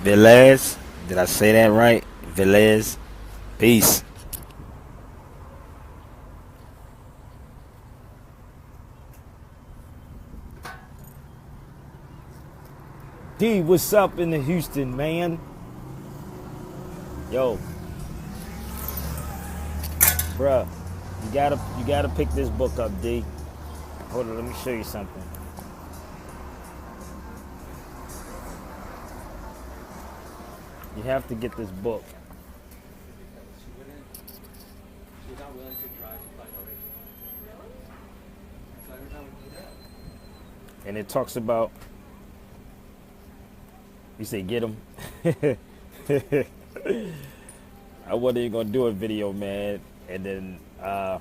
Velez. Did I say that right? Velez. Peace. D, what's up in the Houston, man? Yo, bruh, you gotta pick this book up, D. Hold on, let me show you something. You have to get this book. She's not willing to try to find a racial. So every time we do that. And it talks about, you say get him. I wasn't even gonna do a video, man. And then a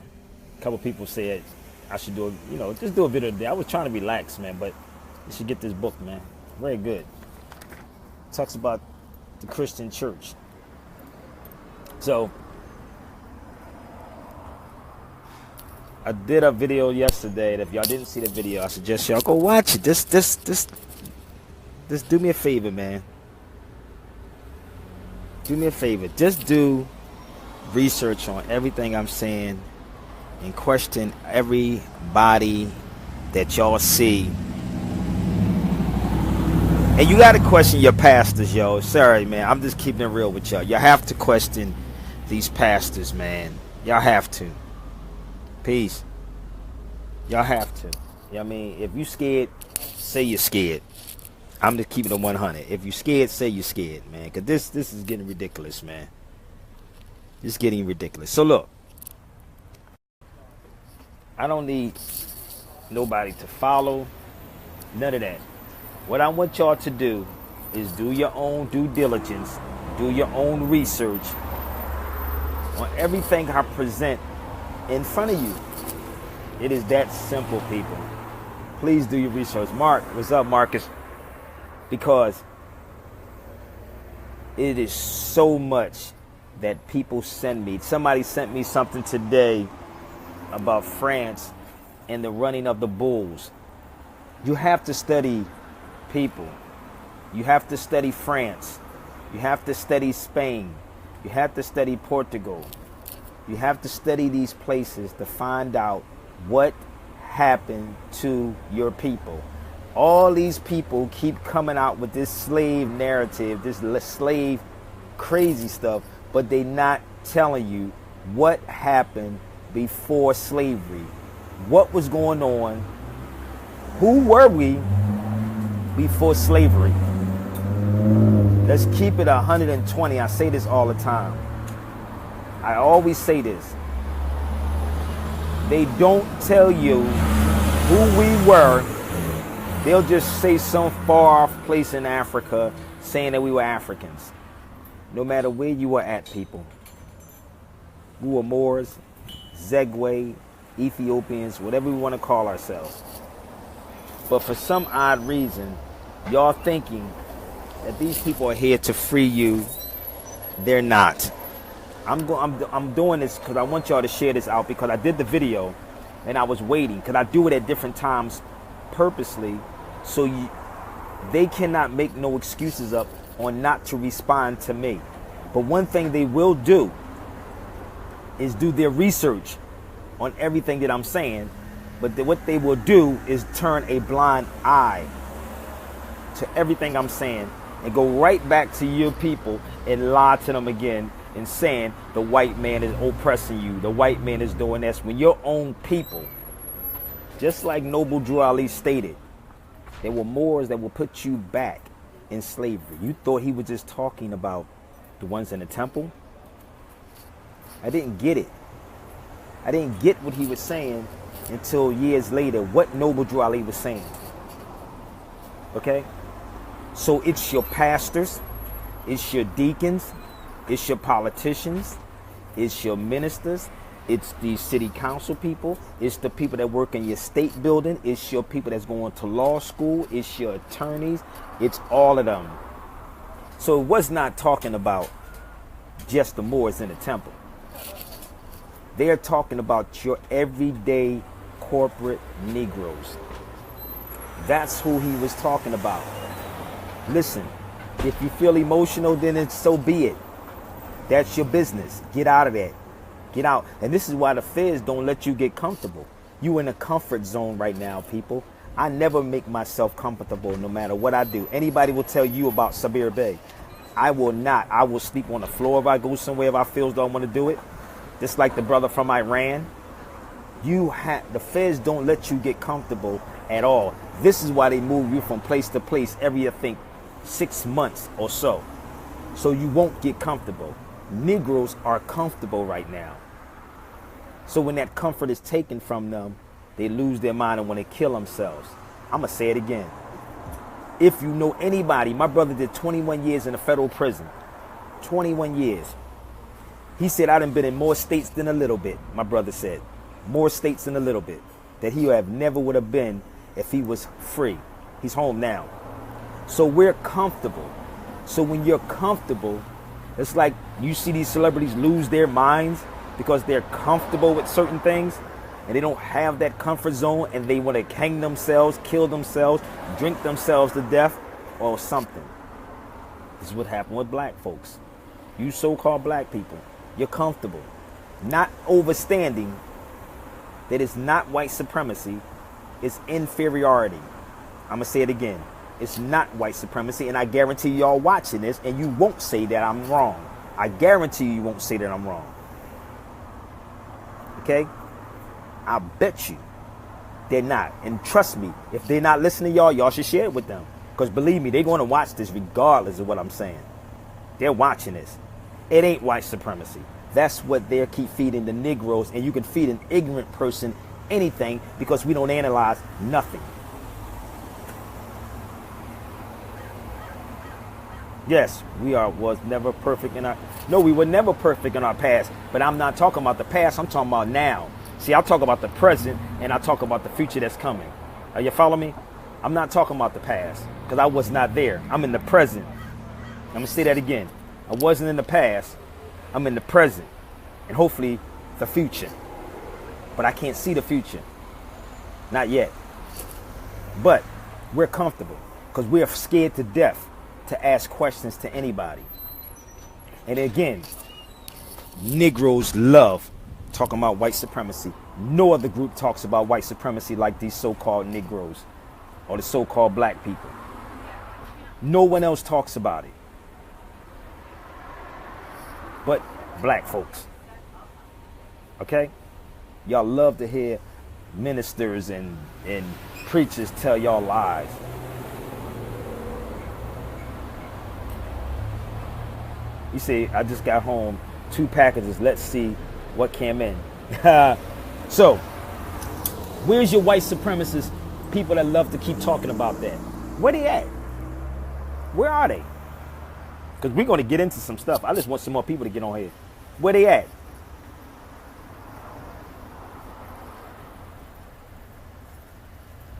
couple people said I should do just do a video today. I was trying to relax, man, but you should get this book, man. Very good. It talks about the Christian church. So I did a video yesterday, and if y'all didn't see the video, I suggest y'all go watch it. Just do me a favor, man. Do me a favor. Just do research on everything I'm saying and question everybody that y'all see. And you got to question your pastors, yo. Sorry, man. I'm just keeping it real with y'all. You have to question these pastors, man. Y'all have to. Peace. Y'all have to. You know what I mean? If you scared, say you're scared. I'm just keeping it 100. If you scared, say you're scared, man. Because this is getting ridiculous, man. It's getting ridiculous. So look, I don't need nobody to follow. None of that. What I want y'all to do is do your own due diligence. Do your own research on everything I present in front of you. It is that simple, people. Please do your research. Mark, what's up, Marcus? Because it is so much that people send me. Somebody sent me something today about France and the running of the bulls. You have to study people. You have to study France. You have to study Spain. You have to study Portugal. You have to study these places to find out what happened to your people. All these people keep coming out with this slave narrative, this slave crazy stuff, but they not telling you what happened before slavery. What was going on? Who were we before slavery? Let's keep it 120. I say this all the time. I always say this. They don't tell you who we were. They'll just say some far off place in Africa saying that we were Africans. No matter where you were at, people. We were Moors, Zegwe, Ethiopians, whatever we want to call ourselves. But for some odd reason, y'all thinking that these people are here to free you. They're not. I'm doing this because I want y'all to share this out, because I did the video and I was waiting, because I do it at different times purposely, so they cannot make no excuses up on not to respond to me. But one thing they will do is do their research on everything that I'm saying. But what they will do is turn a blind eye to everything I'm saying and go right back to your people and lie to them again and saying the white man is oppressing you, the white man is doing this, when your own people, just like Noble Drew Ali stated, there were Moors that will put you back in slavery. You thought he was just talking about the ones in the temple? I didn't get it. I didn't get what he was saying until years later, what Noble Drew Ali was saying. Okay? So it's your pastors, it's your deacons, it's your politicians, it's your ministers, it's the city council people, it's the people that work in your state building, it's your people that's going to law school, it's your attorneys, it's all of them. So it was not talking about just the Moors in the temple. They're talking about your everyday corporate Negroes. That's who he was talking about. Listen, If you feel emotional, then it's so be it. That's your business. Get out of that. Get out. And this is why the feds don't let you get comfortable. You in a comfort zone right now, people. I never make myself comfortable no matter what I do. Anybody will tell you about Sabir Bey. I will not. I will sleep on the floor if I go somewhere if I feel as though I want to do it. Just like the brother from Iran. The feds don't let you get comfortable at all. This is why they move you from place to place every, I think, 6 months or so. So you won't get comfortable. Negroes are comfortable right now. So when that comfort is taken from them, they lose their mind and want to kill themselves. I'm going to say it again. If you know anybody, my brother did 21 years in a federal prison. 21 years. He said, I done been in more states than a little bit, my brother said. More states than a little bit. That he never would have been if he was free. He's home now. So we're comfortable. So when you're comfortable, it's like you see these celebrities lose their minds because they're comfortable with certain things and they don't have that comfort zone and they want to hang themselves, kill themselves, drink themselves to death or something. This is what happened with black folks. You so-called black people, you're comfortable. Not overstanding that it's not white supremacy, it's inferiority. I'm going to say it again. It's not white supremacy, and I guarantee y'all watching this, and you won't say that I'm wrong. I guarantee you won't say that I'm wrong. Okay? I bet you they're not. And trust me, if they're not listening to y'all, y'all should share it with them. Because believe me, they're going to watch this regardless of what I'm saying. They're watching this. It ain't white supremacy. That's what they keep feeding the Negroes, and you can feed an ignorant person anything because we don't analyze nothing. Yes, we was never perfect in our... No, we were never perfect in our past. But I'm not talking about the past. I'm talking about now. See, I talk about the present, and I talk about the future that's coming. Are you follow me? I'm not talking about the past, because I was not there. I'm in the present. I'm going to say that again. I wasn't in the past. I'm in the present. And hopefully, the future. But I can't see the future. Not yet. But we're comfortable, because we're scared to death to ask questions to anybody. And again, Negroes love talking about white supremacy. No other group talks about white supremacy like these so-called Negroes or the so-called black people. No one else talks about it but black folks. Okay? Y'all love to hear ministers and preachers tell y'all lies. You see, I just got home, 2 packages. Let's see what came in. So, where's your white supremacist people that love to keep talking about that? Where they at? Where are they? Because we're going to get into some stuff. I just want some more people to get on here. Where they at?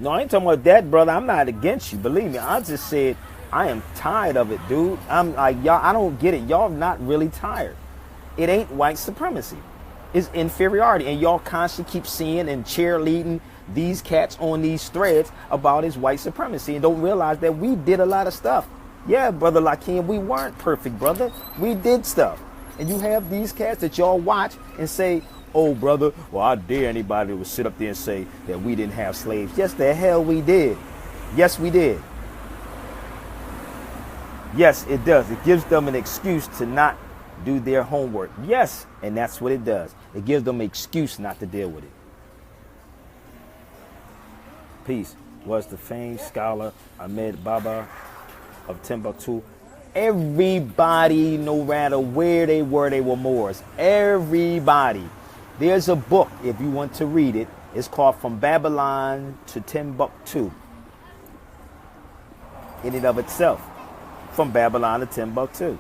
No, I ain't talking about that, brother. I'm not against you. Believe me. I just said I am tired of it, dude. I'm like, y'all, I don't get it. Y'all not really tired. It ain't white supremacy. It's inferiority. And y'all constantly keep seeing and cheerleading these cats on these threads about his white supremacy and don't realize that we did a lot of stuff. Yeah, brother Lakeem, we weren't perfect, brother. We did stuff. And you have these cats that y'all watch and say, oh, brother, well, I dare anybody to sit up there and say that we didn't have slaves. Yes, the hell we did. Yes, we did. Yes, it does. It gives them an excuse to not do their homework. Yes, and that's what it does. It gives them an excuse not to deal with it. Peace. Was the famed scholar Ahmed Baba of Timbuktu. Everybody, no matter where they were Moors. Everybody. There's a book, if you want to read it. It's called From Babylon to Timbuktu. In and of itself. From Babylon to Timbuktu.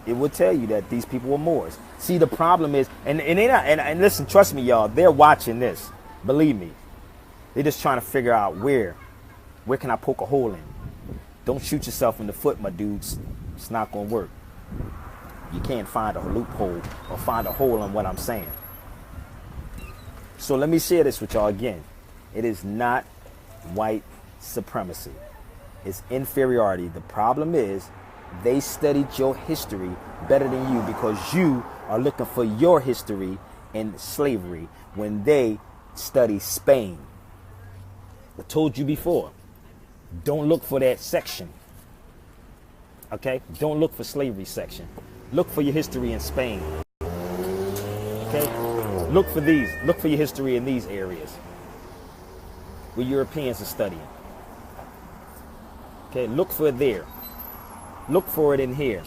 It will tell you that these people were Moors. See, the problem is, and they not, and listen, trust me, y'all, they're watching this. Believe me. They're just trying to figure out where can I poke a hole in? Don't shoot yourself in the foot, my dudes. It's not going to work. You can't find a loophole or find a hole in what I'm saying. So let me share this with y'all again. It is not white supremacy. It's inferiority. The problem is They studied your history better than you because you are looking for your history in slavery when they study Spain. I told you before, don't look for that section. Okay? Don't look for slavery section. Look for your history in Spain. Okay? Look for these. Look for your history in these areas where Europeans are studying. Okay? Look for it there. Look for it in here.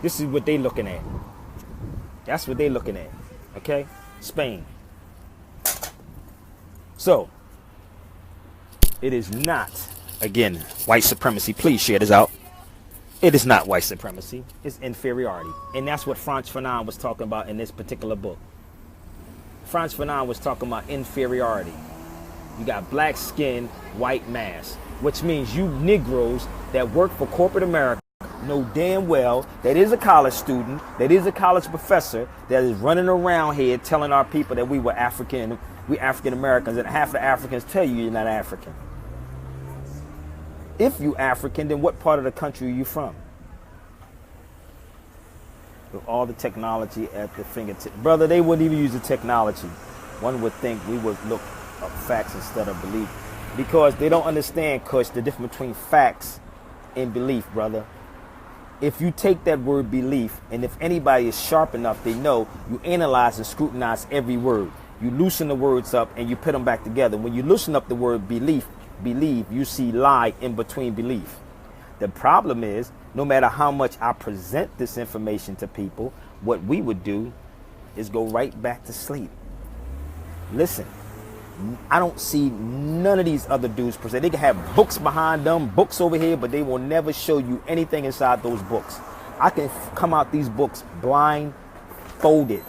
This is what they're looking at. That's what they're looking at. Okay? Spain. So, it is not, again, white supremacy. Please share this out. It is not white supremacy. It's inferiority. And that's what Frantz Fanon was talking about in this particular book. Frantz Fanon was talking about inferiority. You got black skin, white mass, which means you Negroes that work for corporate America know damn well that is a college student, that is a college professor that is running around here telling our people that we were African, we African Americans, and half the Africans tell you you're not African. If you African, then what part of the country are you from? With all the technology at the fingertip. Brother, they wouldn't even use the technology. One would think we would look up facts instead of belief. Because they don't understand, Kush, the difference between facts and belief, brother. If you take that word belief, and if anybody is sharp enough, they know you analyze and scrutinize every word. You loosen the words up and you put them back together. When you loosen up the word believe, you see lie in between belief. The problem is, no matter how much I present this information to people, what we would do is go right back to sleep. Listen, I don't see none of these other dudes present. They can have books behind them, books over here, but they will never show you anything inside those books. I can come out these books blindfolded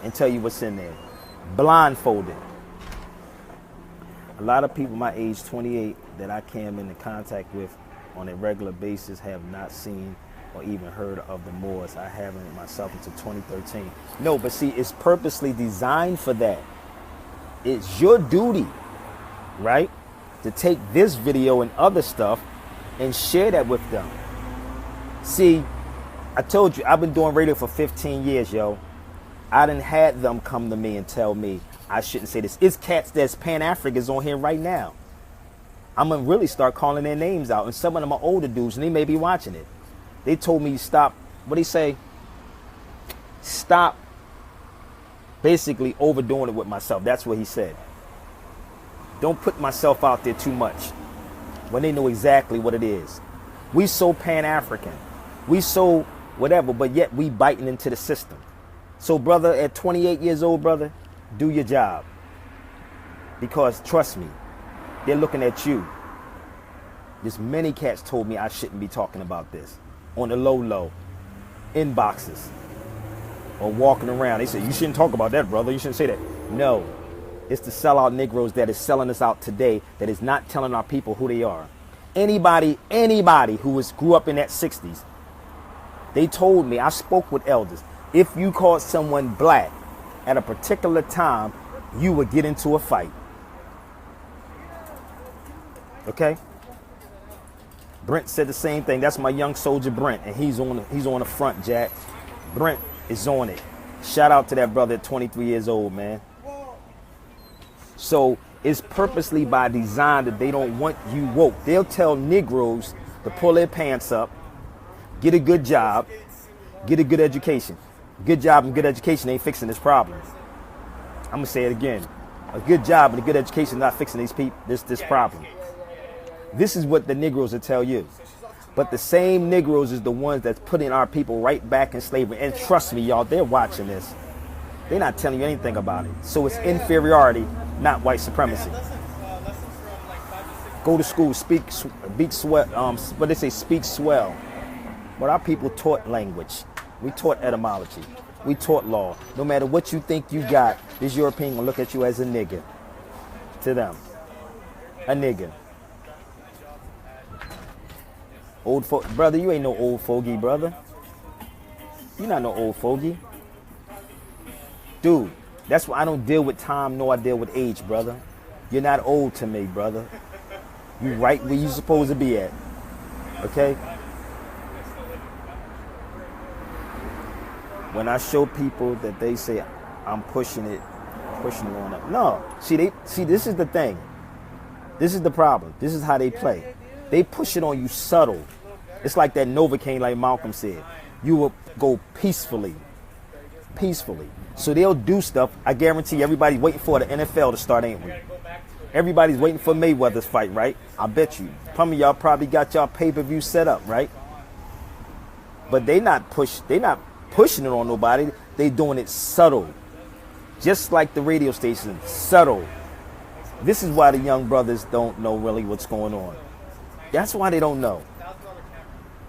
and tell you what's in there. Blindfolded. A lot of people my age, 28, that I came into contact with on a regular basis have not seen or even heard of the Moors. I haven't myself until 2013. No, but see, it's purposely designed for that. It's your duty, right, to take this video and other stuff and share that with them. See, I told you, I've been doing radio for 15 years, yo. I done had them come to me and tell me I shouldn't say this. It's cats that's Pan-Africans on here right now. I'm going to really start calling their names out. And some of them are older dudes, and they may be watching it. They told me stop, what do you say? Stop basically overdoing it with myself. That's what he said. Don't put myself out there too much when they know exactly what it is. We so Pan-African. We so whatever, but yet we biting into the system. So, brother, at 28 years old, brother, do your job. Because, trust me, they're looking at you. There's many cats told me I shouldn't be talking about this. On the low, inboxes, or walking around. They say, you shouldn't talk about that, brother. You shouldn't say that. No. It's the sellout Negroes that is selling us out today that is not telling our people who they are. Anybody who grew up in that 60s, they told me, I spoke with elders, if you called someone black at a particular time, you would get into a fight. Okay? Brent said the same thing. That's my young soldier Brent, and he's on the front, Jack. Brent is on it. Shout out to that brother at 23 years old, man. So it's purposely by design that they don't want you woke. They'll tell Negroes to pull their pants up, get a good job, get a good education. Good job and good education ain't fixing this problem. I'm gonna say it again. A good job and a good education is not fixing this problem. This is what the Negroes will tell you. But the same Negroes is the ones that's putting our people right back in slavery. And trust me, y'all, they're watching this. They're not telling you anything about it. So it's inferiority, not white supremacy. Go to school, speak swell. What they say, speak swell. But our people taught language. We taught etymology. We taught law. No matter what you think you got, this European will look at you as a nigger. To them. A nigger. Old brother, you ain't no old fogey, brother. You're not no old fogey. Dude, that's why I don't deal with time, nor I deal with age, brother. You're not old to me, brother. You right where you supposed to be at. Okay? When I show people that they say I'm pushing it on up. No. See, this is the thing. This is the problem. This is how they play. They push it on you subtle. It's like that Novocaine, like Malcolm said. You will go peacefully. Peacefully. So they'll do stuff. I guarantee everybody's waiting for the NFL to start, ain't we? Everybody's waiting for Mayweather's fight, right? I bet you. Some of y'all probably got y'all pay-per-view set up, right? But they not pushing it on nobody. They doing it subtle. Just like the radio station, subtle. This is why the young brothers don't know really what's going on. That's why they don't know.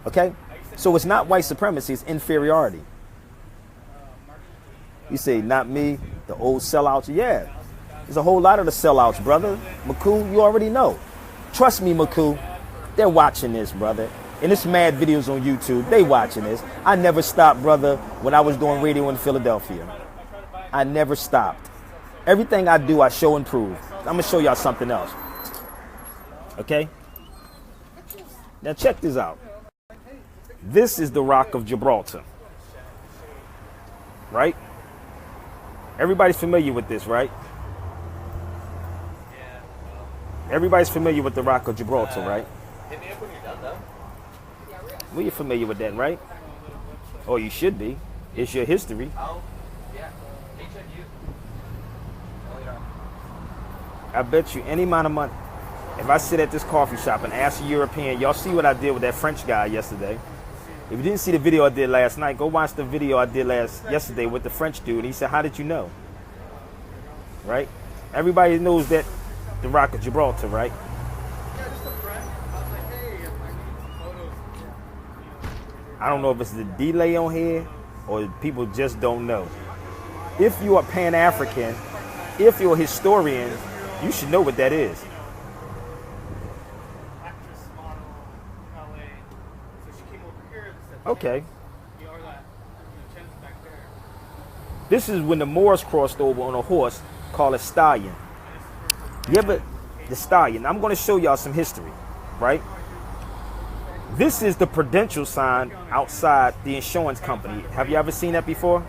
Okay? So it's not white supremacy, it's inferiority. You say, not me, the old sellouts. Yeah, there's a whole lot of the sellouts, brother. Maku, you already know. Trust me, Maku, they're watching this, brother. And it's mad videos on YouTube. They watching this. I never stopped, brother, when I was doing radio in Philadelphia. I never stopped. Everything I do, I show and prove. I'm going to show y'all something else. Okay? Now check this out. This is the Rock of Gibraltar. Right? Everybody's familiar with this, right? Everybody's familiar with the Rock of Gibraltar, right? Hit me up when you're done, though. Well, you're familiar with that, right? Oh, you should be. It's your history. Oh, yeah. HNU. Oh, yeah. I bet you any amount of money. If I sit at this coffee shop and ask a European, y'all see what I did with that French guy yesterday? If you didn't see the video I did last night, go watch the video I did yesterday with the French dude. He said, how did you know? Right? Everybody knows that the Rock of Gibraltar, right? Yeah, just a friend. I was like, hey, I need some photos. I don't know if it's the delay on here or people just don't know. If you're a Pan-African, if you're a historian, you should know what that is. Actress, model, LA. So she came over here and said, Okay. you are that, Chen's back there. This is when the Moors crossed over on a horse called a stallion. Yeah, but the stallion. I'm going to show y'all some history, right? This is the prudential sign outside the insurance company. Have you ever seen that before?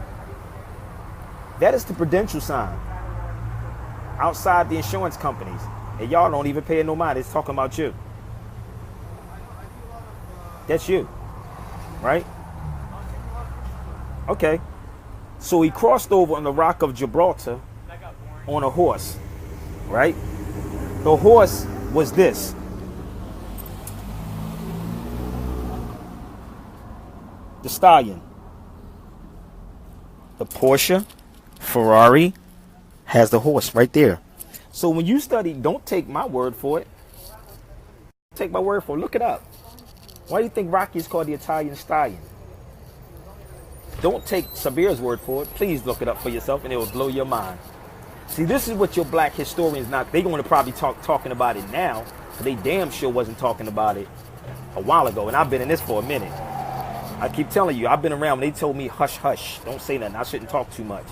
That is the prudential sign outside the insurance companies. And y'all don't even pay it no mind. It's talking about you. That's you, right? Okay. So he crossed over on the Rock of Gibraltar on a horse, right? The horse was this. The stallion. The Porsche, Ferrari has the horse right there. So when you study, don't take my word for it. Take my word for it. Look it up. Why do you think Rocky is called the Italian stallion? Don't take Sabir's word for it. Please look it up for yourself and it will blow your mind. See, this is what your black historians not, they're going to probably talking about it now, but they damn sure wasn't talking about it a while ago. And I've been in this for a minute. I keep telling you, I've been around when they told me, hush, hush, don't say nothing. I shouldn't talk too much.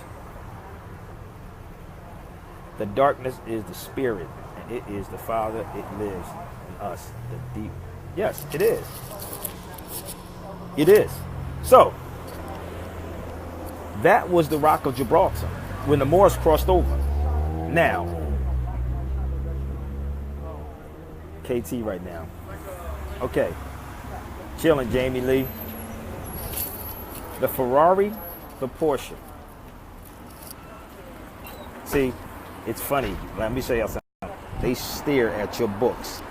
The darkness is the spirit, and it is the Father. It lives in us, the deep. Yes, it is. It is. So, that was the Rock of Gibraltar when the Moors crossed over. Now, KT right now. Okay. Chilling, Jamie Lee. The Ferrari, the Porsche. See, it's funny. Let me show you something. They stare at your books.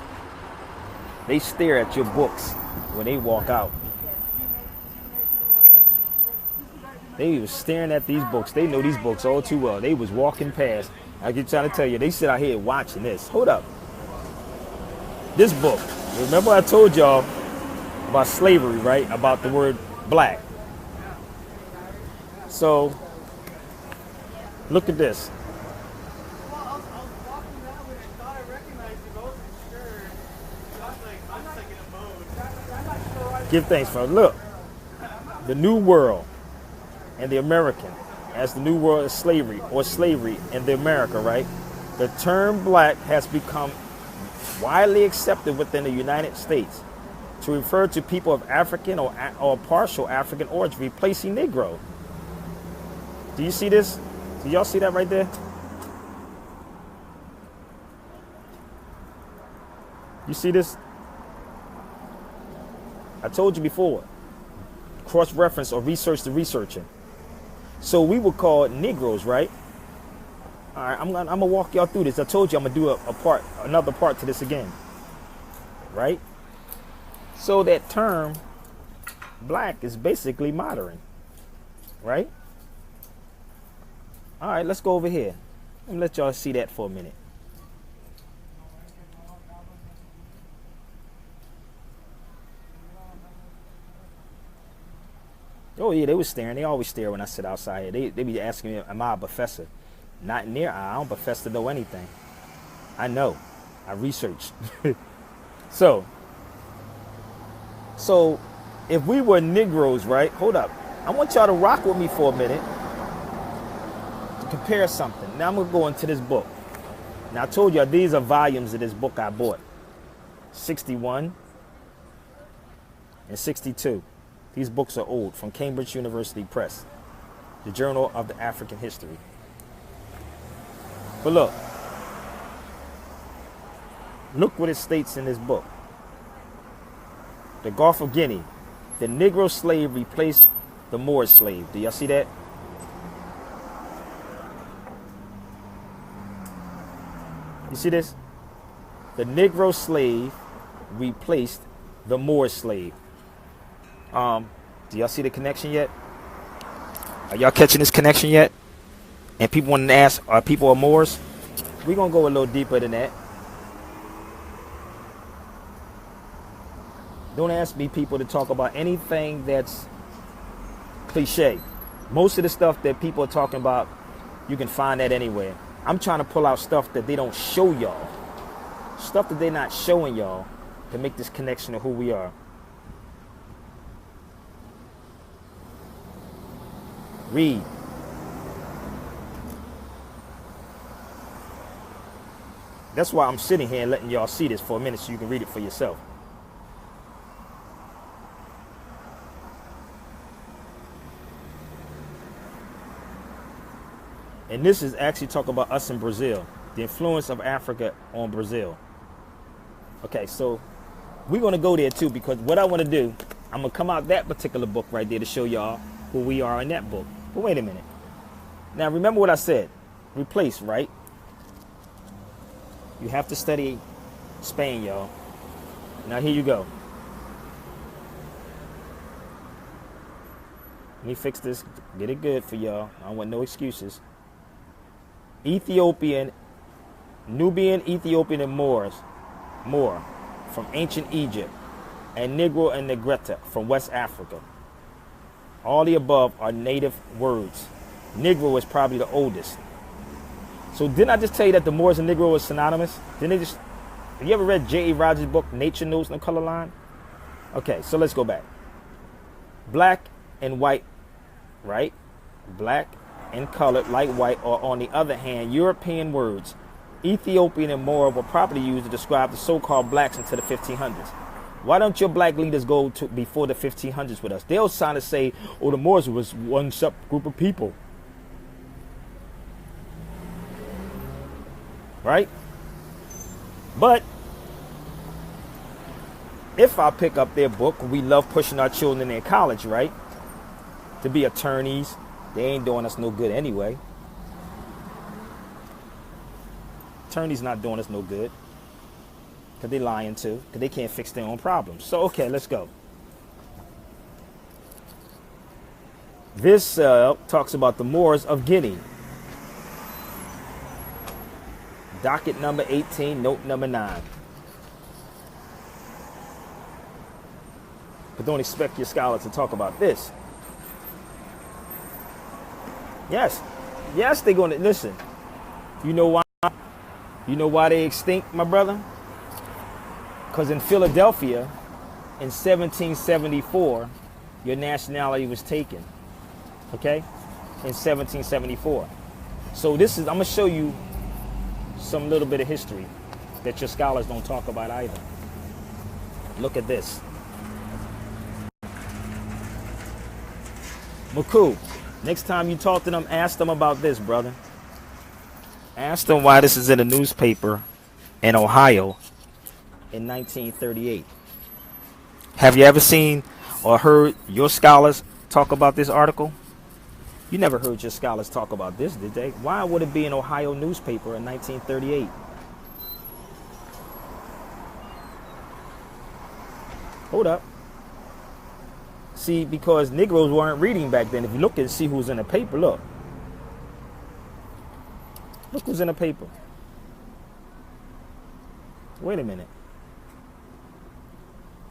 They stare at your books when they walk out. They was staring at these books. They know these books all too well. They was walking past. I keep trying to tell you, they sit out here watching this. Hold up. This book. Remember I told y'all about slavery, right? About the word black. So, look at this. Well, I was walking that way and I thought I recognized you both for sure. I was like, I'm just like in a mode. I'm not sure. Give thanks, for look. The New World and the American, as the New World is slavery, or slavery and the America, right? The term black has become widely accepted within the United States to refer to people of African or partial African origin, replacing Negro. Do you see this? Do y'all see that right there? You see this? I told you before. Cross-reference or research the researcher. So we would call it Negroes, right? All right, I'm gonna walk y'all through this. I told you I'm gonna do another part to this again, right? So that term, black, is basically modern, right? All right, let's go over here. Let me let y'all see that for a minute. Oh yeah, they was staring. They always stare when I sit outside here. They be asking me, am I a professor? Not in their eye. I don't profess to know anything. I know. I researched. So if we were Negroes, right? Hold up. I want y'all to rock with me for a minute to compare something. Now I'm going to go into this book. Now I told you these are volumes of this book I bought. 61 and 62. These books are old, from Cambridge University Press, the Journal of the African History. But look what it states in this book. The Gulf of Guinea, the Negro slave replaced the Moorish slave. Do y'all see that? You see this? The Negro slave replaced the Moorish slave. Do y'all see the connection yet? Are y'all catching this connection yet? And people want to ask, are people Moors? We're going to go a little deeper than that. Don't ask me, people, to talk about anything that's cliche. Most of the stuff that people are talking about, you can find that anywhere. I'm trying to pull out stuff that they don't show y'all. Stuff that they're not showing y'all to make this connection to who we are. Read. That's why I'm sitting here and letting y'all see this for a minute so you can read it for yourself. And this is actually talking about us in Brazil, the influence of Africa on Brazil. Okay, so we're going to go there too, because what I want to do, I'm going to come out that particular book right there to show y'all who we are in that book. But wait a minute. Now remember what I said. Replace, right? You have to study Spain, y'all. Now here you go. Let me fix this. Get it good for y'all. I don't want no excuses. Ethiopian, Nubian, Ethiopian, and Moor from ancient Egypt, and Negro and Negretta from West Africa. All the above are native words. Negro is probably the oldest. So didn't I just tell you that the Moors and Negro was synonymous? Have you ever read J.A. Rogers' book, Nature Notes and the Color Line? Okay, so let's go back. Black and white, right? Black and colored, like white, or on the other hand, European words. Ethiopian and Moor were properly used to describe the so-called blacks into the 1500s. Why don't your black leaders go to before the 1500s with us? They'll sign to say, oh, the Moors was one separate group of people. Right? But if I pick up their book, we love pushing our children in college, right? To be attorneys. They ain't doing us no good anyway. Attorneys not doing us no good. Because they lying too. Because they can't fix their own problems. So, okay, let's go. This talks about the Moors of Guinea. Docket number 18, note number 9. But don't expect your scholar to talk about this. Yes, they're going to listen. You know why? You know why they extinct, my brother? Because in Philadelphia, in 1774, your nationality was taken. Okay, in 1774. So this is, I'm gonna show you some little bit of history that your scholars don't talk about either. Look at this. Maku, next time you talk to them, ask them about this, brother. Ask them why this is in the newspaper in Ohio. In 1938. Have you ever seen or heard your scholars talk about this article? You never heard your scholars talk about this, did they? Why would it be an Ohio newspaper in 1938? Hold up. See, because Negroes weren't reading back then. If you look and see who's in the paper, look. Look who's in the paper. Wait a minute.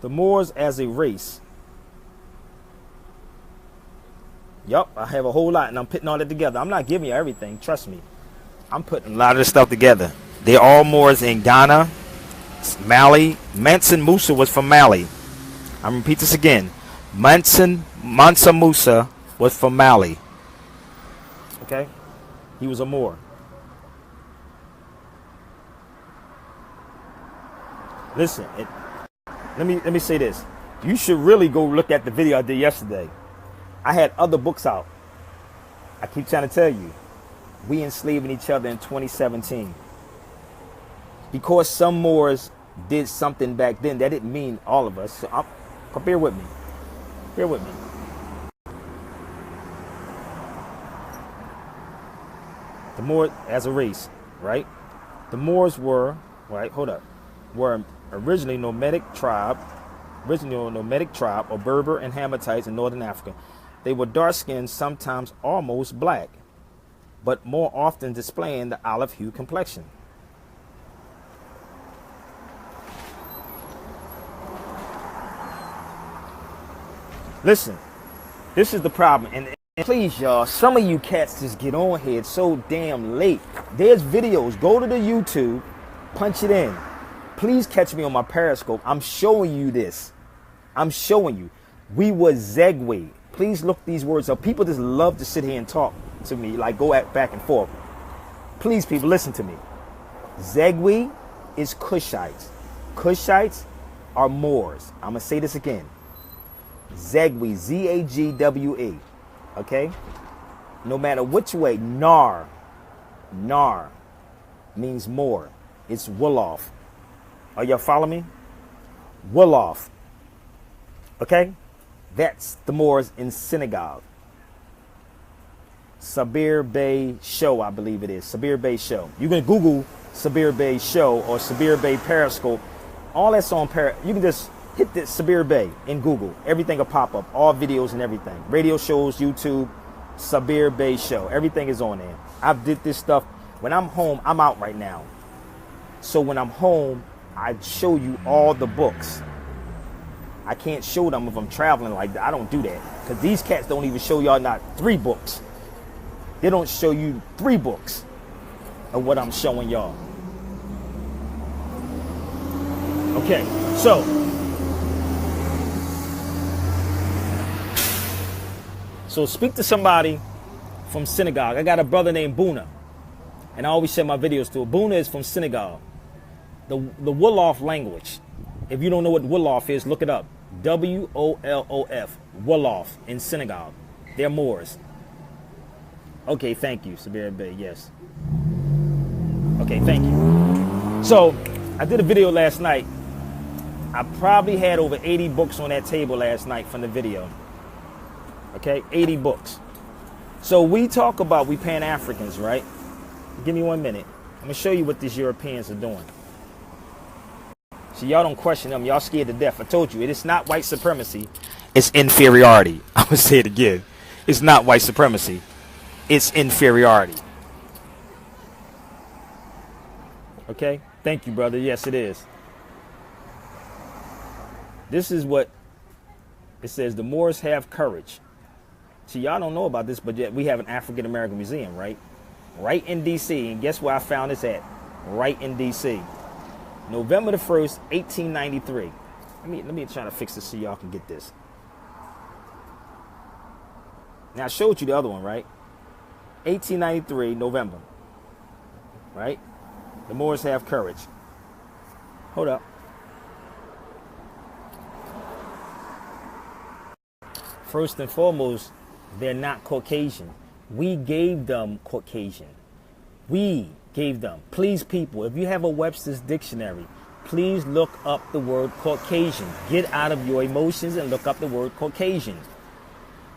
The Moors as a race. Yup, I have a whole lot and I'm putting all it together. I'm not giving you everything, trust me. I'm putting A lot of this stuff together. They're all Moors in Ghana, Mali. Mansa Musa was from Mali. I'm gonna repeat this again. Mansa Musa was from Mali. okay? He was a Moor. Listen, let me say this. You should really go look at the video I did yesterday. I had other books out. I keep trying to tell you. We enslaving each other in 2017. Because some Moors did something back then, that didn't mean all of us. So bear with me. Bear with me. The Moors as a race, right? The Moors were, right, hold up, were originally nomadic tribe or Berber and Hamitites in northern Africa. They were dark-skinned, sometimes almost black, but more often displaying the olive hue complexion. Listen, this is the problem. And please, y'all, some of you cats just get on here. It's so damn late. There's videos. Go to the YouTube, punch it in. Please catch me on my Periscope. I'm showing you this. I'm showing you. We were Zegwe. Please look these words up. People just love to sit here and talk to me, like go back and forth. Please, people, listen to me. Zegwe is Cushites. Cushites are Moors. I'm going to say this again. Zegwe, Z-A-G-W-E. Okay? No matter which way, Nar means Moor. It's Wolof. Are y'all follow me? Wolof. Okay? That's the Moors in Senegal. Sabir Bey show, I believe it is. Sabir Bey show. You can Google Sabir Bey show or Sabir Bey Periscope. All that's on You can just hit the Sabir Bey in Google. Everything will pop up. All videos and everything. Radio shows, YouTube, Sabir Bey show. Everything is on there. I did this stuff. When I'm home, I'm out right now. So when I'm home, I show you all the books. I can't show them if I'm traveling like that. I don't do that. Because these cats don't even show y'all not 3 books. They don't show you 3 books of what I'm showing y'all. Okay, so speak to somebody from Senegal. I got a brother named Boona, and I always share my videos to. Boona is from Senegal. The Wolof language. If you don't know what Wolof is, look it up. W-O-L-O-F. Wolof in Senegal. They're Moors. Okay, thank you, Sabir Bey. Yes. Okay, thank you. So, I did a video last night. I probably had over 80 books on that table last night from the video. Okay, 80 books. So we talk about we Pan-Africans, right? Give me 1 minute. I'm going to show you what these Europeans are doing. So y'all don't question them. Y'all scared to death. I told you, it is not white supremacy. It's inferiority. I'm gonna say it again. It's not white supremacy. It's inferiority. Okay? Thank you, brother. Yes, it is. This is what it says. The Moors have courage. See, y'all don't know about this, but yet we have an African American museum, right? Right in D.C. And guess where I found this at? Right in D.C. November the 1st, 1893. Let me try to fix this so y'all can get this. Now, I showed you the other one, right? 1893, November. Right? The Moors have courage. Hold up. First and foremost, They're not Caucasian. We gave them Caucasian. We gave them. Please, people, if you have a Webster's dictionary, please look up the word Caucasian. Get out of your emotions and look up the word Caucasian.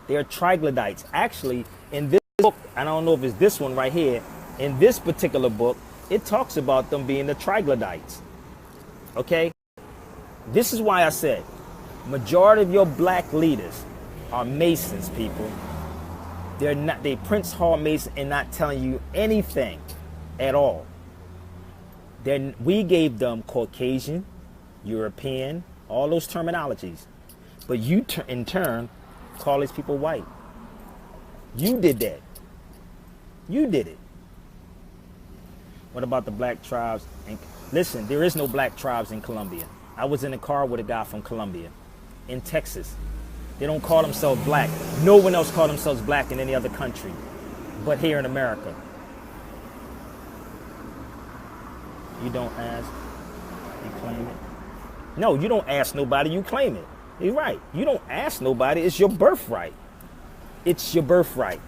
They're troglodytes. Actually, in this book, I don't know if it's this one right here, in this particular book, it talks about them being the troglodytes. Okay? This is why I said, majority of your black leaders are Masons, people. They're not, they Prince Hall Mason and not telling you anything at all. We gave them Caucasian, European, all those terminologies. But you in turn call these people white. You did that. You did it. What about the black tribes? Listen, there is no black tribes in Colombia. I was in a car with a guy from Colombia, in Texas. They don't call themselves black. No one else calls themselves black in any other country, but here in America. You don't ask, you claim it. No, you don't ask nobody, you claim it. You're right. You don't ask nobody, it's your birthright. It's your birthright.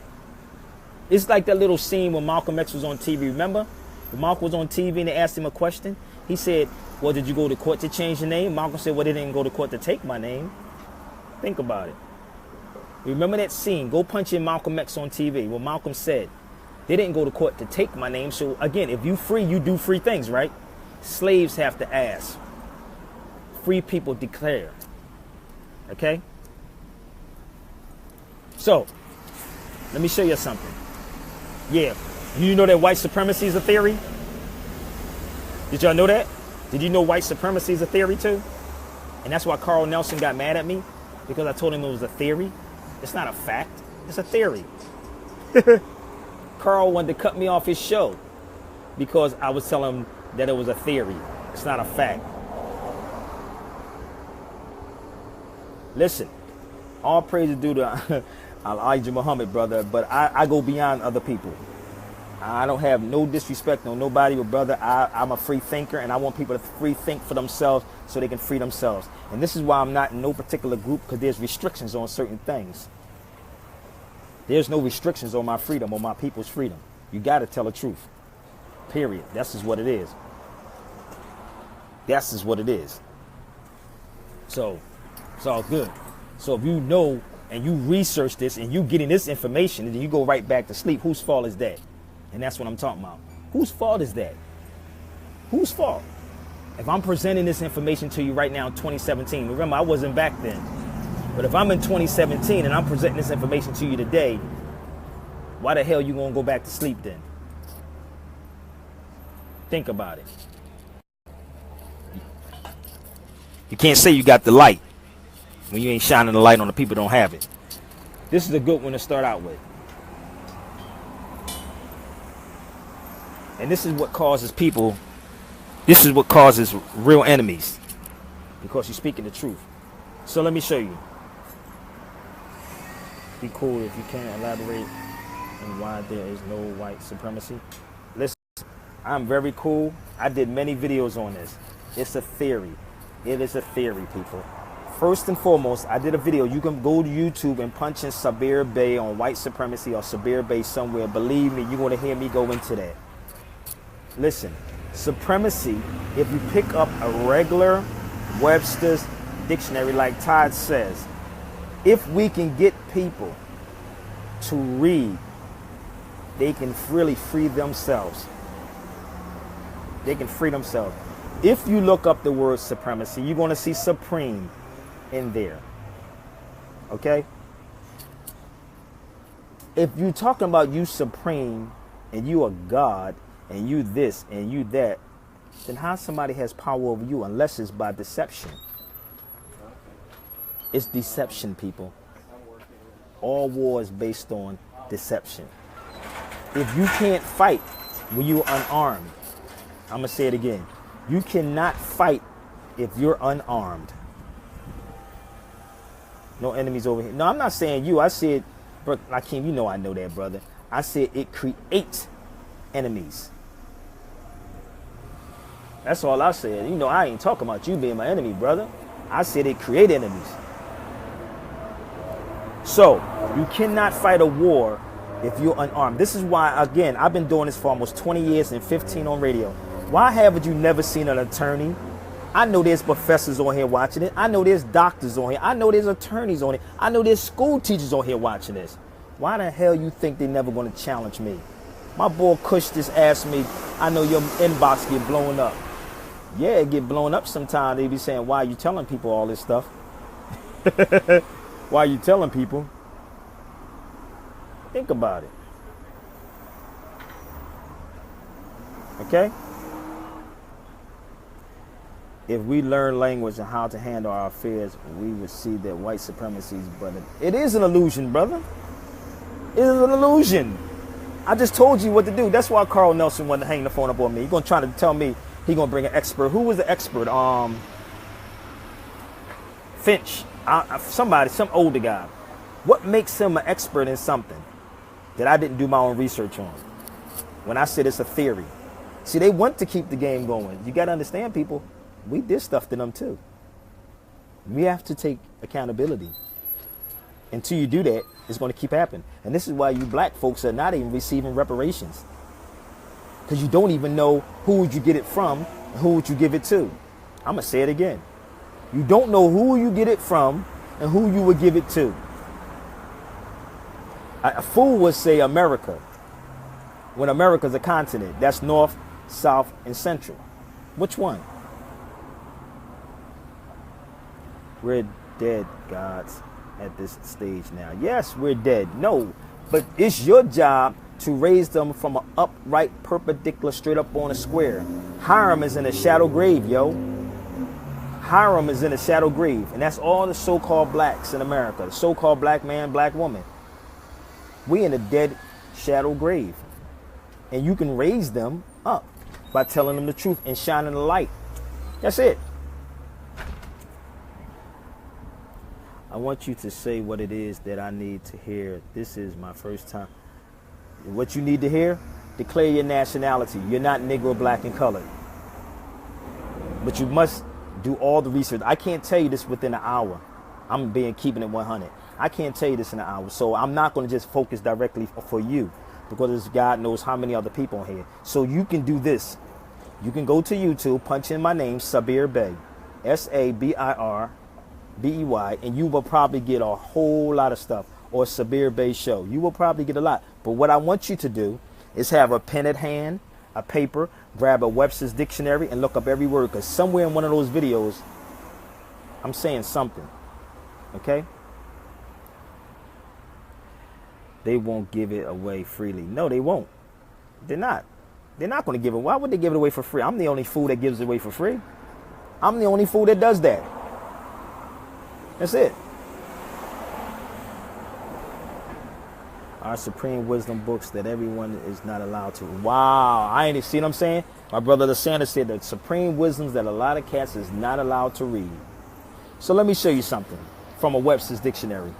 It's like that little scene when Malcolm X was on TV, remember? When Malcolm was on TV and they asked him a question, he said, well, did you go to court to change your name? Malcolm said, well, they didn't go to court to take my name. Think about it. Remember that scene? Go punch in Malcolm X on TV. What Malcolm said, they didn't go to court to take my name. So again, if you free, you do free things, right? Slaves have to ask. Free people declare. Okay? So, let me show you something. Yeah, you know that white supremacy is a theory? Did y'all know that? Did you know white supremacy is a theory too? And that's why Carl Nelson got mad at me, because I told him it was a theory. It's not a fact, it's a theory. Carl wanted to cut me off his show because I was telling him that it was a theory. It's not a fact. Listen, all praise is due to Elijah Muhammad, brother, but I go beyond other people. I don't have no disrespect on nobody, but brother, I'm a free thinker, and I want people to free think for themselves so they can free themselves. And this is why I'm not in no particular group, because there's restrictions on certain things. There's no restrictions on my freedom, on my people's freedom. You got to tell the truth. Period. That's just what it is. That's just what it is. So, it's all good. So if you know and you research this and you getting this information and then you go right back to sleep, whose fault is that? And that's what I'm talking about. Whose fault is that? Whose fault? If I'm presenting this information to you right now in 2017, remember I wasn't back then, but if I'm in 2017 and I'm presenting this information to you today, why the hell you gonna go back to sleep then? Think about it. You can't say you got the light when you ain't shining the light on the people who don't have it. This is a good one to start out with. And this is what causes people, This is what causes real enemies. because you're speaking the truth. So let me show you. Be cool if you can elaborate on why there is no white supremacy. Listen, I'm very cool. I did many videos on this. It's a theory. It is a theory, people. First and foremost, I did a video. You can go to YouTube and punch in Sabir Bey on white supremacy or Sabir Bey somewhere. Believe me, you're going to hear me go into that. Listen, supremacy, if you pick up a regular Webster's dictionary, like Todd says, if we can get people to read, they can really free themselves. They can free themselves. If you look up the word supremacy, you're going to see supreme in there. Okay? If you're talking about you supreme and you are God and you this and you that, then how somebody has power over you unless it's by deception? It's deception, people. All war is based on deception. If you can't fight when you're unarmed, I'm going to say it again. You cannot fight if you're unarmed. No enemies over here. No, I'm not saying you. I said, Lakeem, you know I know that, brother. I said it creates enemies. That's all I said. You know, I ain't talking about you being my enemy, brother. I said it create enemies. So, You cannot fight a war if you're unarmed. This is why, again, I've been doing this for almost 20 years and 15 on radio. Why haven't you never seen an attorney? I know there's professors on here watching it. I know there's doctors on here. I know there's attorneys on it. I know there's school teachers on here watching this. Why the hell you think they're never going to challenge me? My boy Kush just asked me, I know your inbox get blown up. Yeah, it get blown up sometimes. They be saying, why are you telling people all this stuff? Why are you telling people? Think about it. Okay? If we learn language and how to handle our affairs, we would see that white supremacy is but it is an illusion, brother. It is an illusion. I just told you what to do. That's why Carl Nelson wanted to hang the phone up on me. He's going to try to tell me he's going to bring an expert. Who was the expert? Finch. Somebody, some older guy. What makes him an expert in something that I didn't do my own research on? When I said it's a theory. See, they want to keep the game going. You got to understand, people. We did stuff to them too. We have to take accountability. Until you do that, it's going to keep happening. And this is why you black folks are not even receiving reparations. Because you don't even know who would you get it from and who would you give it to. I'm going to say it again. You don't know who you get it from and who you would give it to. A fool would say America, when America's a continent. That's North, South, and Central. Which one? We're dead, gods, at this stage now. Yes, we're dead. No, but it's your job to raise them from an upright, perpendicular, straight up on a square. Hiram is in a shadow grave, yo. Hiram is in a shadow grave. And that's all the so-called blacks in America. The so-called black man, black woman. We in a dead shadow grave. And you can raise them up by telling them the truth and shining the light. That's it. I want you to say what it is that I need to hear. This is my first time. What you need to hear? Declare your nationality. You're not Negro, black, and colored. But you must do all the research. I can't tell you this within an hour. I'm keeping it 100. I can't tell you this in an hour. So I'm not going to just focus directly for you, because God knows how many other people on here. So you can do this. You can go to YouTube, punch in my name, Sabir Bey, SABIRBEY, and you will probably get a whole lot of stuff. Or Sabir Bey Show. You will probably get a lot. But what I want you to do is have a pen at hand, a paper, grab a Webster's dictionary, and look up every word. Because somewhere in one of those videos, I'm saying something. Okay? They won't give it away freely. No, they won't. They're not. They're not going to give it. Why would they give it away for free? I'm the only fool that gives it away for free. I'm the only fool that does that. That's it. Our supreme wisdom books that everyone is not allowed to. Wow. I ain't see what I'm saying? My brother DeSantis said that supreme wisdoms that a lot of cats is not allowed to read. So let me show you something from a Webster's dictionary.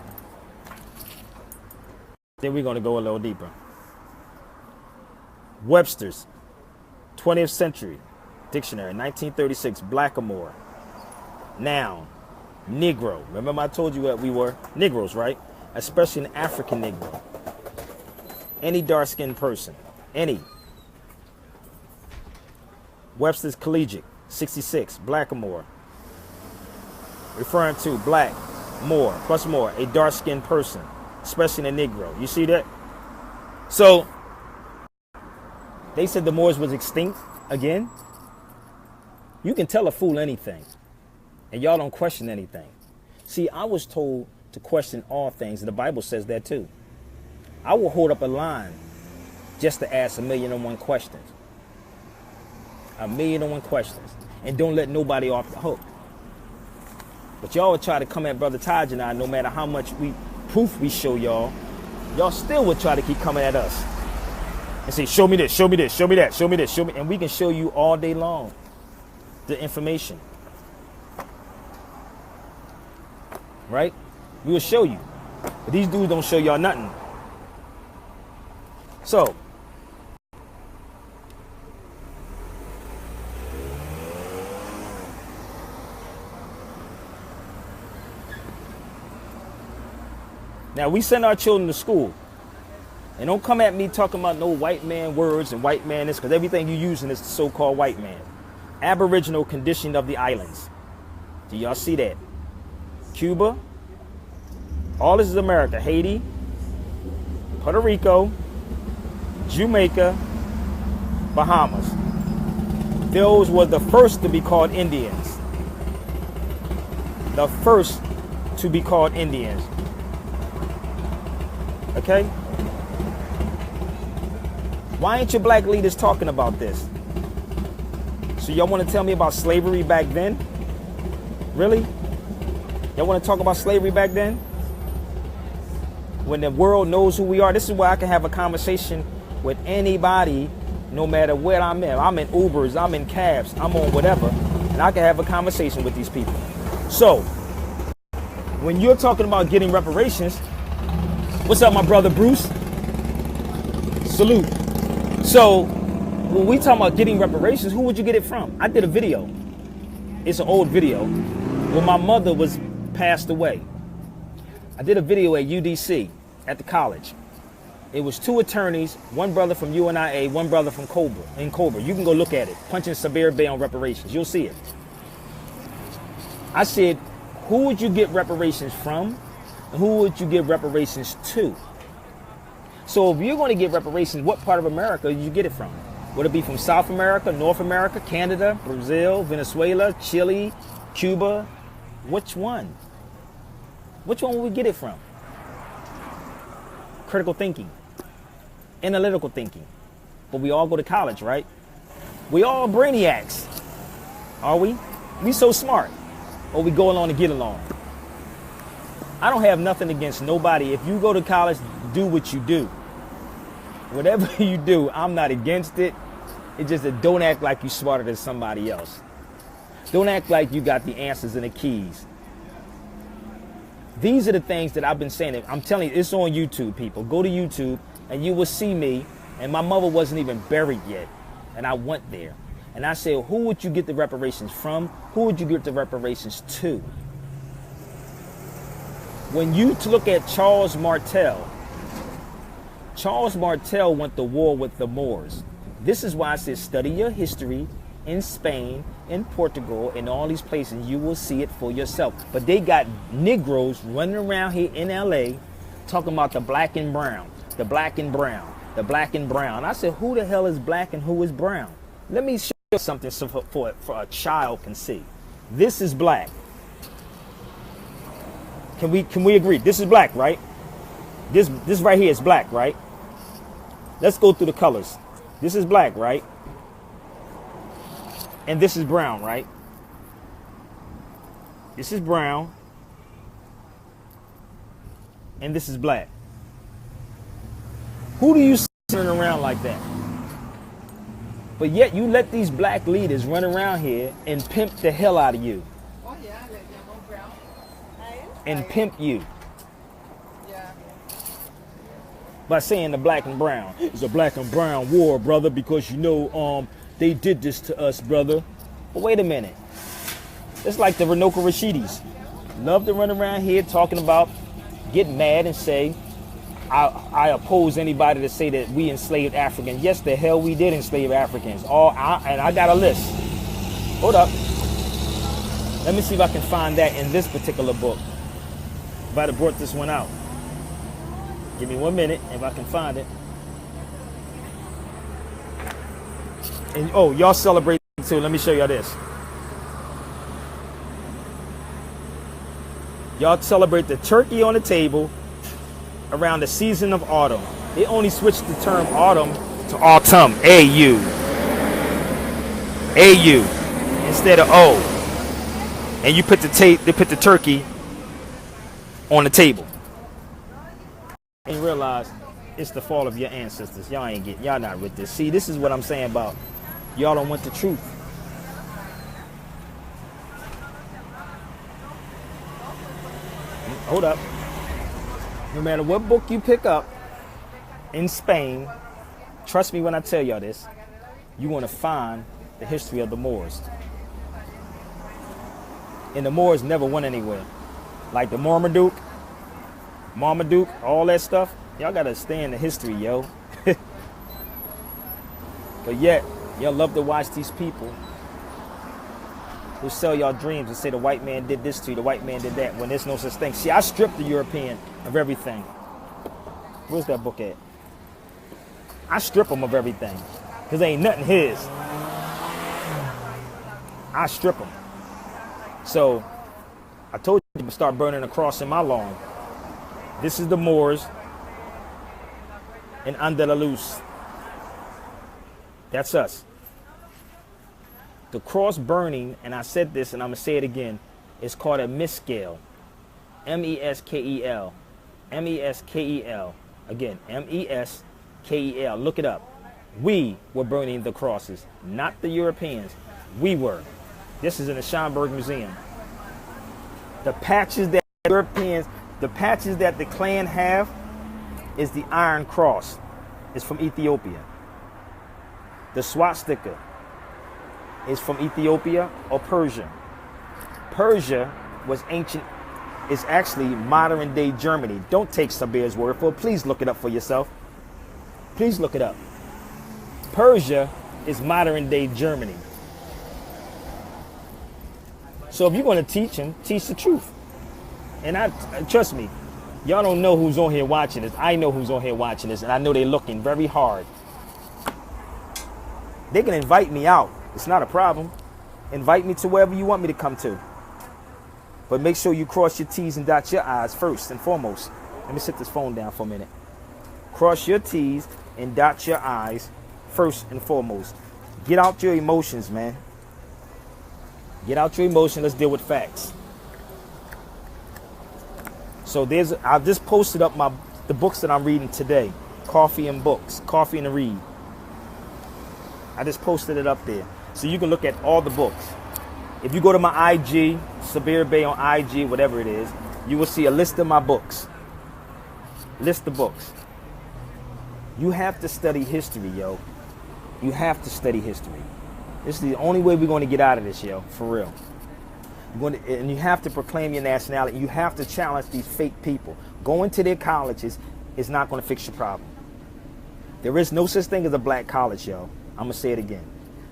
Then we're going to go a little deeper. Webster's 20th century dictionary, 1936, Blackamoor. Noun, Negro. Remember I told you that we were Negroes, right? Especially an African Negro. Any dark-skinned person. Any. Webster's Collegiate, 66, Blackamoor. Referring to black, more, plus more, a dark-skinned person, especially a Negro. You see that? So, they said the Moors was extinct again. You can tell a fool anything, and y'all don't question anything. See, I was told to question all things, and the Bible says that too. I will hold up a line just to ask 1,000,001 questions. 1,000,001 questions. And don't let nobody off the hook. But y'all would try to come at Brother Taj and I, no matter how much proof we show y'all, y'all still would try to keep coming at us. And say, show me this, show me this, show me that, show me this, show me. And we can show you all day long the information. Right? We will show you. But these dudes don't show y'all nothing. So, Now, we send our children to school. And don't come at me talking about no white man words and white man this, because everything you're using is the so-called white man. Aboriginal condition of the islands. Do y'all see that? Cuba. All this is America. Haiti. Puerto Rico. Jamaica. Bahamas. Those were the first to be called Indians. The first to be called Indians. Okay? Why ain't your black leaders talking about this? So y'all want to tell me about slavery back then? Really? Y'all want to talk about slavery back then? When the world knows who we are, this is why I can have a conversation with anybody, no matter where I'm in. I'm in Ubers, I'm in cabs, I'm on whatever, and I can have a conversation with these people. So, when you're talking about getting reparations, what's up, my brother Bruce? Salute. So, when we talk about getting reparations, who would you get it from? I did a video. It's an old video when my mother was passed away. I did a video at UDC at the college. It was 2 attorneys, one brother from UNIA, one brother from Cobra. You can go look at it. Punching Sabir Bey on reparations. You'll see it. I said, who would you get reparations from? And who would you give reparations to? So if you're going to get reparations, what part of America did you get it from? Would it be from South America, North America, Canada, Brazil, Venezuela, Chile, Cuba? Which one? Which one would we get it from? Critical thinking. Analytical thinking. But we all go to college, right? We all brainiacs. Are we? We so smart. Or we go along to get along. I don't have nothing against nobody. If you go to college, do what you do. Whatever you do, I'm not against it. It's just that don't act like you're smarter than somebody else. Don't act like you got the answers and the keys. These are the things that I've been saying. I'm telling you, it's on YouTube, people. Go to YouTube and you will see me. And my mother wasn't even buried yet. And I went there. And I said, who would you get the reparations from? Who would you get the reparations to? When you look at Charles Martel went to war with the Moors. This is why I said study your history in Spain, in Portugal, in all these places. You will see it for yourself. But they got Negroes running around here in LA talking about the black and brown, the black and brown, the black and brown. I said, who the hell is black and who is brown? Let me show you something so for a child can see. This is black. Can we agree? This is black, right? This right here is black, right? Let's go through the colors. This is black, right? And this is brown, right? This is brown. And this is black. Who do you see running around like that? But yet you let these black leaders run around here and pimp the hell out of you. Oh yeah, like yellow brown. And pimp you. Yeah. By saying the black and brown. It's a black and brown war, brother, because you know they did this to us, brother. But wait a minute. It's like the Renoka Rashidis. Love to run around here talking about, get mad and say, I oppose anybody to say that we enslaved Africans. Yes, the hell we did enslave Africans. And I got a list. Hold up. Let me see if I can find that in this particular book. If I'd have brought this one out. Give me 1 minute if I can find it. And oh, y'all celebrate too. Let me show y'all this. Y'all celebrate the turkey on the table around the season of autumn. They only switched the term autumn to autumn. A-U. A-U instead of O. And you put they put the turkey on the table. And realize it's the fault of your ancestors. Y'all not with this. See, this is what I'm saying about y'all don't want the truth. Hold up. No matter what book you pick up in Spain, trust me when I tell y'all this, you want to find the history of the Moors. And the Moors never went anywhere. Like the Marmaduke, Marmaduke, all that stuff. Y'all gotta stay in the history, yo. But yet, y'all love to watch these people who sell y'all dreams and say the white man did this to you, the white man did that, when there's no such thing. See, I stripped the European of everything. Where's that book at? I strip him of everything, because ain't nothing his. I strip him. So, I told you to start burning a cross in my lawn. This is the Moors in Andalus. That's us. The cross burning, and I said this and I'm going to say it again, is called a meskel. M-E-S-K-E-L. M-E-S-K-E-L. Again, M-E-S-K-E-L. Look it up. We were burning the crosses, not the Europeans. We were. This is in the Schomburg Museum. The patches that Europeans, the patches that the Klan have is the Iron Cross. It's from Ethiopia. The swastika is from Ethiopia or Persia. Persia was ancient, is actually modern day Germany. Don't take Sabir's word for it. Please look it up for yourself. Please look it up. Persia is modern day Germany. So if you're going to teach them, teach the truth. And trust me, y'all don't know who's on here watching this. I know who's on here watching this, and I know they're looking very hard. They can invite me out. It's not a problem. Invite me to wherever you want me to come to. But make sure you cross your T's and dot your I's first and foremost. Let me sit this phone down for a minute. Cross your T's and dot your I's first and foremost. Get out your emotions, man. Get out your emotions. Let's deal with facts. So I've just posted up the books that I'm reading today. Coffee and books. Coffee and a read. I just posted it up there. So you can look at all the books. If you go to my IG, Sabir Bey on IG, whatever it is, you will see a list of my books. List of books. You have to study history, yo. You have to study history. This is the only way we're going to get out of this, yo, for real. And you have to proclaim your nationality. You have to challenge these fake people. Going to their colleges is not going to fix your problem. There is no such thing as a black college, yo. I'm going to say it again.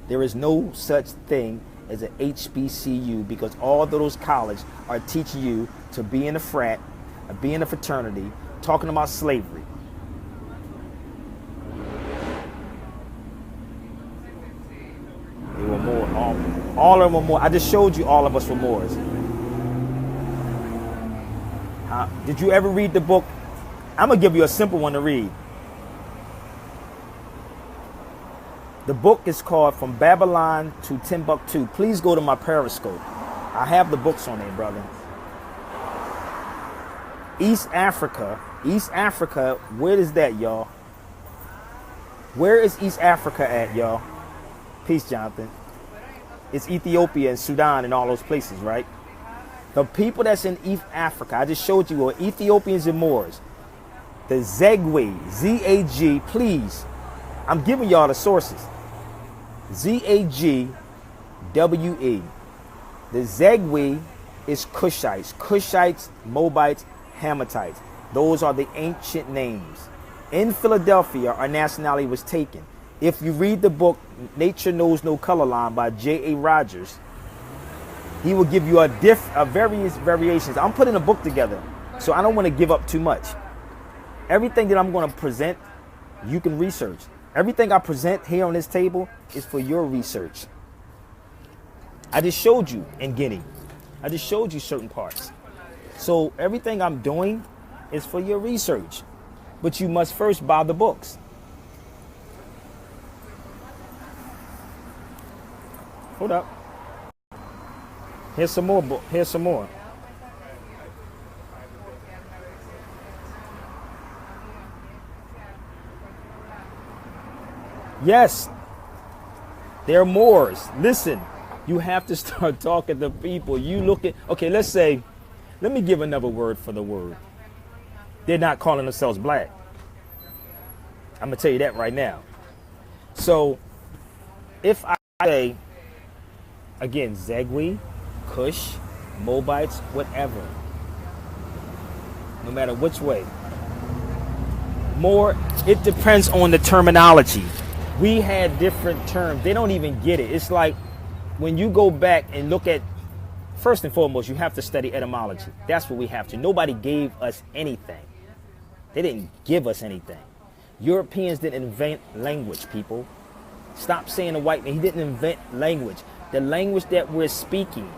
There is no such thing as an HBCU, because all of those colleges are teaching you to be in a frat, be in a fraternity, talking about slavery. They were more, all of them were more. I just showed you all of us were Moors. Did you ever read the book? I'm going to give you a simple one to read. The book is called From Babylon to Timbuktu. Please go to my Periscope. I have the books on there, brother. East Africa, where is that, y'all? Where is East Africa at, y'all? Peace, Jonathan. It's Ethiopia and Sudan and all those places, right? The people that's in East Africa, I just showed you, are Ethiopians and Moors. The Zegwe, Z-A-G, please. I'm giving y'all the sources. Z-A-G-W-E. The Zegwe is Cushites, Moabites, Hammatites. Those are the ancient names. In Philadelphia, our nationality was taken. If you read the book Nature Knows No Color Line by J.A. Rogers, he will give you various variations. I'm putting a book together, so I don't want to give up too much. Everything that I'm going to present, you can research. Everything I present here on this table is for your research. I just showed you in Guinea. I just showed you certain parts. So everything I'm doing is for your research. But you must first buy the books. Hold up. Here's some more. Here's some more. Yes, they're Moors. Listen, you have to start talking to people. You look at, okay, let's say, let me give another word for the word. They're not calling themselves black. I'm going to tell you that right now. So if I say, again, Zegwe, Cush, Moabites, whatever. no matter which way. More, it depends on the terminology. We had different terms. They don't even get it. It's like when you go back and look at, first and foremost, you have to study etymology. That's what we have to. Nobody gave us anything. They didn't give us anything. Europeans didn't invent language, people. Stop saying the white man. He didn't invent language. The language that we're speaking,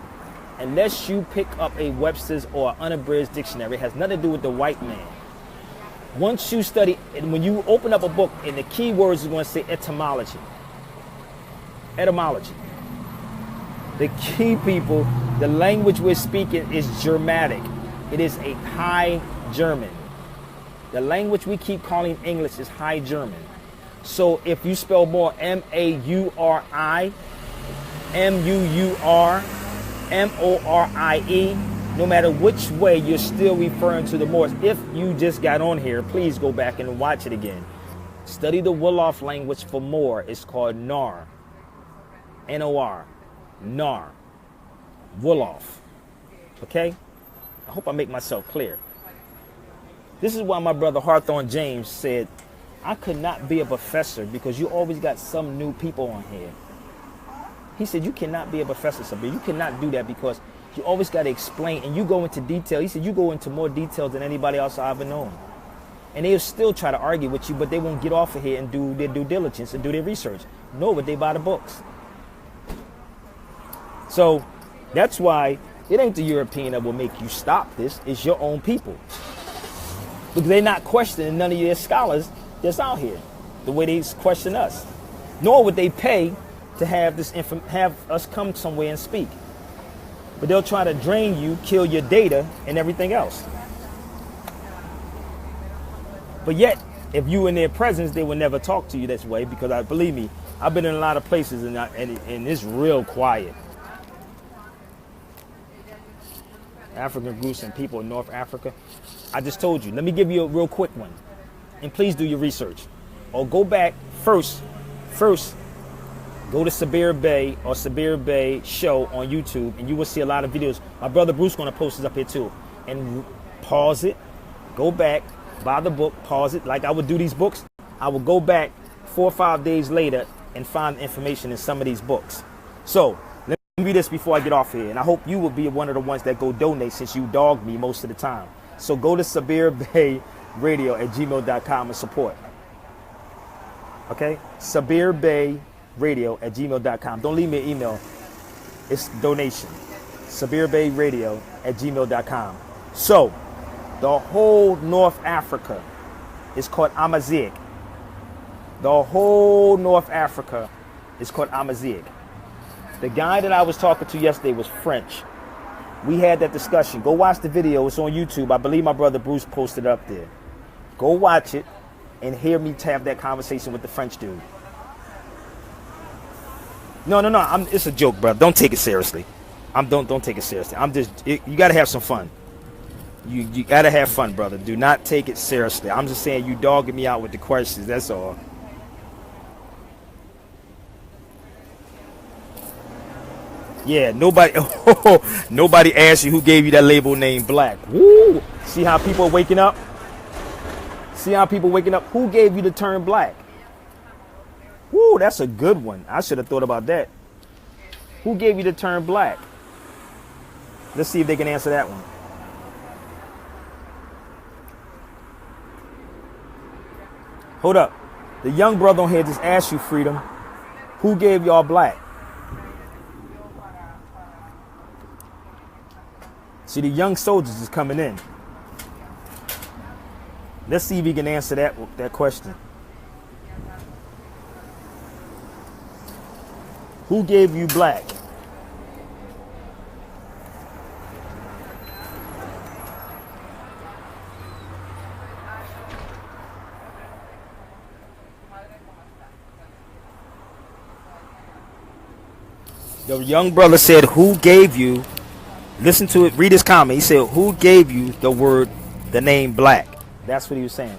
unless you pick up a Webster's or unabridged dictionary, it has nothing to do with the white man. Once you study, and when you open up a book, and the key words is going to say etymology. Etymology. The key, people, the language we're speaking is Germanic. It is a High German. The language we keep calling English is High German. So if you spell more M-A-U-R-I, M-U-U-R, M-O-R-I-E, no matter which way, you're still referring to the Moors. If you just got on here, please go back and watch it again. Study the Wolof language for Moor. It's called Nar. N-O-R. Nar. Wolof. Okay? I hope I make myself clear. This is why my brother Hawthorne James said, I could not be a professor because you always got some new people on here. He said, you cannot be a professor, Sabir. You cannot do that because you always got to explain, and you go into detail. He said, you go into more detail than anybody else I've ever known. And they'll still try to argue with you, but they won't get off of here and do their due diligence and do their research. No, but they buy the books. So that's why it ain't the European that will make you stop this. It's your own people. Because they're not questioning none of your scholars that's out here the way they question us. Nor would they pay to have have us come somewhere and speak. But they'll try to drain you, kill your data, and everything else. But yet, if you in their presence, they will never talk to you this way because believe me, I've been in a lot of places and it's real quiet. African groups and people in North Africa. I just told you. Let me give you a real quick one. And please do your research. Or go back first, go to Sabir Bey or Sabir Bey show on YouTube and you will see a lot of videos. My brother Bruce going to post this up here too. And pause it, go back, buy the book, pause it. Like I would do these books, I would go back 4 or 5 days later and find information in some of these books. So let me read this before I get off here. And I hope you will be one of the ones that go donate since you dog me most of the time. So go to Sabir Bey Radio at gmail.com and support. Okay? Sabir Bey Radio at gmail.com. Don't leave me an email. It's donation. Sabir Bey Radio at gmail.com. So, the whole North Africa is called Amazigh. The whole North Africa is called Amazigh. The guy that I was talking to yesterday was French. We had that discussion. Go watch the video. It's on YouTube. I believe my brother Bruce posted it up there. Go watch it and hear me have that conversation with the French dude. No. It's a joke, bro. Don't take it seriously. Don't take it seriously. You gotta have some fun. You gotta have fun, brother. Do not take it seriously. I'm just saying you dogging me out with the questions. That's all. Yeah, nobody asked you who gave you that label name Black. Woo! See how people are waking up? Who gave you the term Black? Woo, that's a good one. I should have thought about that. Who gave you the term Black? Let's see if they can answer that one. Hold up. The young brother on here just asked you, Freedom, who gave y'all Black? See, the young soldiers is coming in. Let's see if he can answer that question. Who gave you Black? The young brother said, who gave you, listen to it, read his comment. He said, who gave you the name Black? That's what he was saying.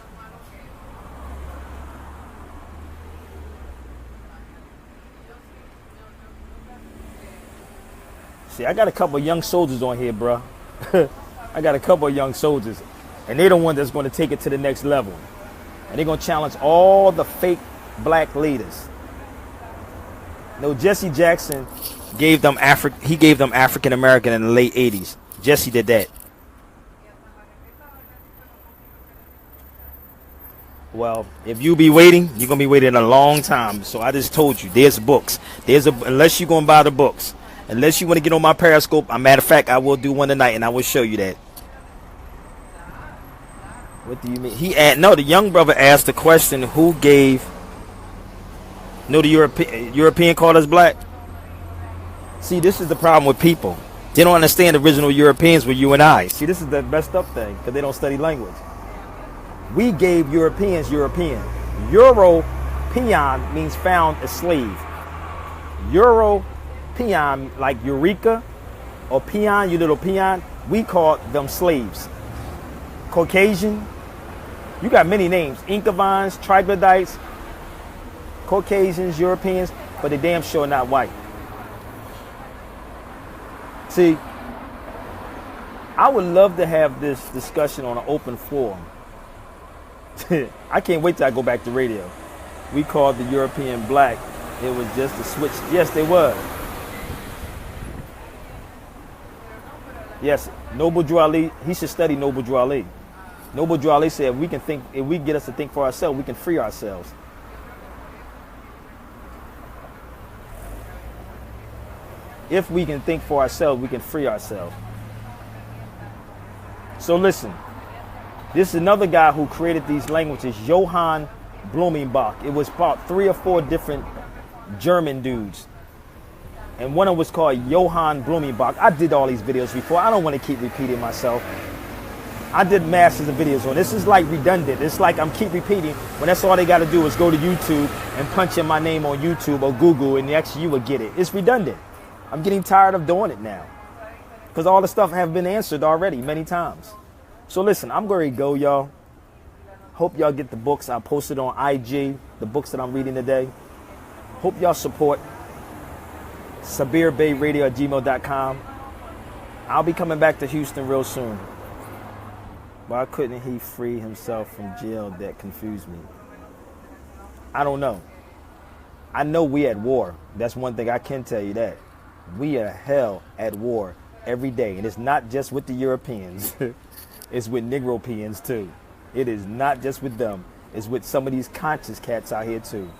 See, I got a couple of young soldiers on here, bro. I got a couple of young soldiers. And they're the one that's going to take it to the next level. And they're going to challenge all the fake black leaders. No, Jesse Jackson Gave them African American in the late 80s. Jesse did that. Well, if you be waiting, you're gonna be waiting a long time. So I just told you, there's books. Unless you're gonna buy the books. Unless you want to get on my Periscope. As a matter of fact, I will do one tonight and I will show you that. What do you mean? The young brother asked the question, who gave the European called us black? See, this is the problem with people. They don't understand the original Europeans were you and I. See, this is the messed up thing because they don't study language. We gave Europeans European. European means found a slave. European, like Eureka or peon, you little peon, we called them slaves. Caucasian, you got many names. Incavans, troglodytes, Caucasians, Europeans, but they damn sure not white. See, I would love to have this discussion on an open forum. I can't wait till I go back to radio. We called the European black. It was just a switch. Yes, they was. Yes, Noble Drew Ali, he should study Noble Drew Ali. Noble Drew Ali said, if we get us to think for ourselves, we can free ourselves. If we can think for ourselves, we can free ourselves. So listen, this is another guy who created these languages, Johann Blumenbach. It was about 3 or 4 different German dudes. And one of them was called Johann Blumenbach. I did all these videos before. I don't want to keep repeating myself. I did masses of videos on this. Is like redundant. It's like I'm keep repeating when that's all they got to do is go to YouTube and punch in my name on YouTube or Google and actually you will get it. It's redundant. I'm getting tired of doing it now because all the stuff have been answered already many times. So listen, I'm going to go, y'all. Hope y'all get the books. I posted on IG, the books that I'm reading today. Hope y'all support SabirBeyRadio@gmail.com. I'll be coming back to Houston real soon. Why couldn't he free himself from jail? That confused me. I don't know. I know we at war. That's one thing I can tell you that. We are hell at war every day. And it's not just with the Europeans. It's with Negropeans too. It is not just with them. It's with some of these conscious cats out here too.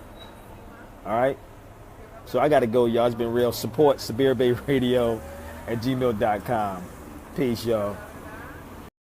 All right? So I got to go, y'all. It's been real. Support SabirBeyRadio@gmail.com. Peace, y'all.